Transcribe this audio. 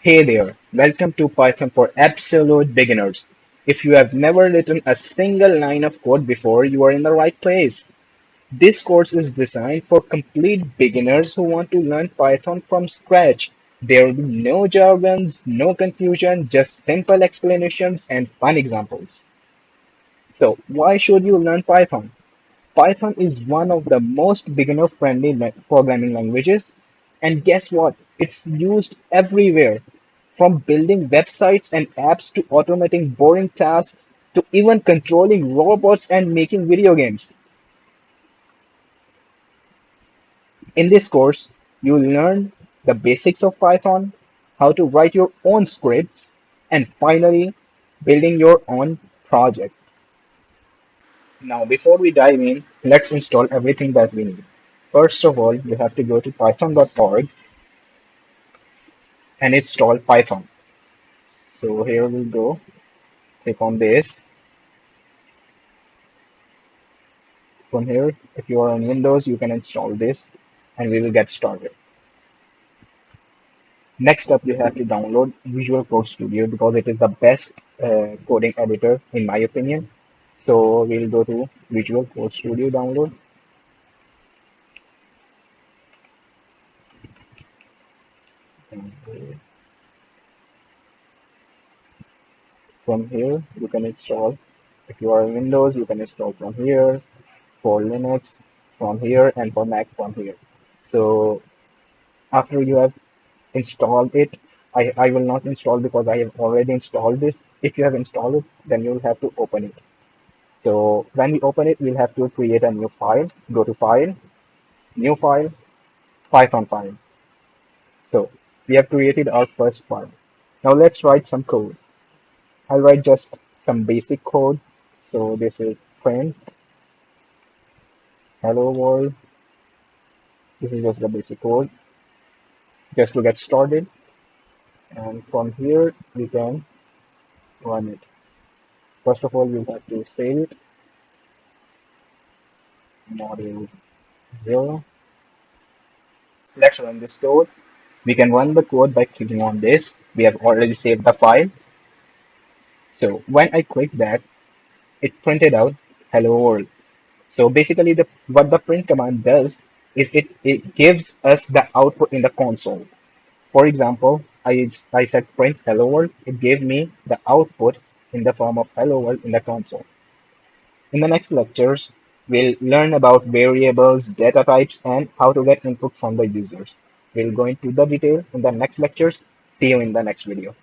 Hey there, welcome to Python for absolute beginners. If you have never written a single line of code before, you are in the right place. This course is designed for complete beginners who want to learn Python from scratch. There will be no jargons, no confusion, just simple explanations and fun examples. So, why should you learn Python? Python is one of the most beginner-friendly programming languages, and guess what? It's used everywhere, from building websites and apps to automating boring tasks to even controlling robots and making video games. In this course, you'll learn the basics of Python, how to write your own scripts, and finally, building your own project. Now, before we dive in, let's install everything that we need. First of all, you have to go to python.org and install Python. So here we go. Click on this. From here, if you are on Windows, you can install this and we will get started. Next up, you have to download Visual Code Studio because it is the best coding editor in my opinion. So we'll go to Visual Code Studio download. And from here, you can install. If you are on Windows, you can install from here. For Linux, from here, and for Mac, from here. So after you have installed it, I will not install because I have already installed this. If you have installed it, then you'll have to open it. So when we open it, we'll have to create a new file. Go to File, New File, Python file. So we have created our first file. Now let's write some code. I'll write just some basic code. So this is print hello world. This is just the basic code just to get started. And from here, we can run it. First of all, you have to save it. Module 0. Let's run this code. We can run the code by clicking on this. We have already saved the file. So when I click that, it printed out hello world. So basically, what the print command does is it gives us the output in the console. For example, I said print hello world. It gave me the output in the form of hello world in the console. In the next lectures, we'll learn about variables, data types, and how to get input from the users. We'll go into the detail in the next lectures. See you in the next video.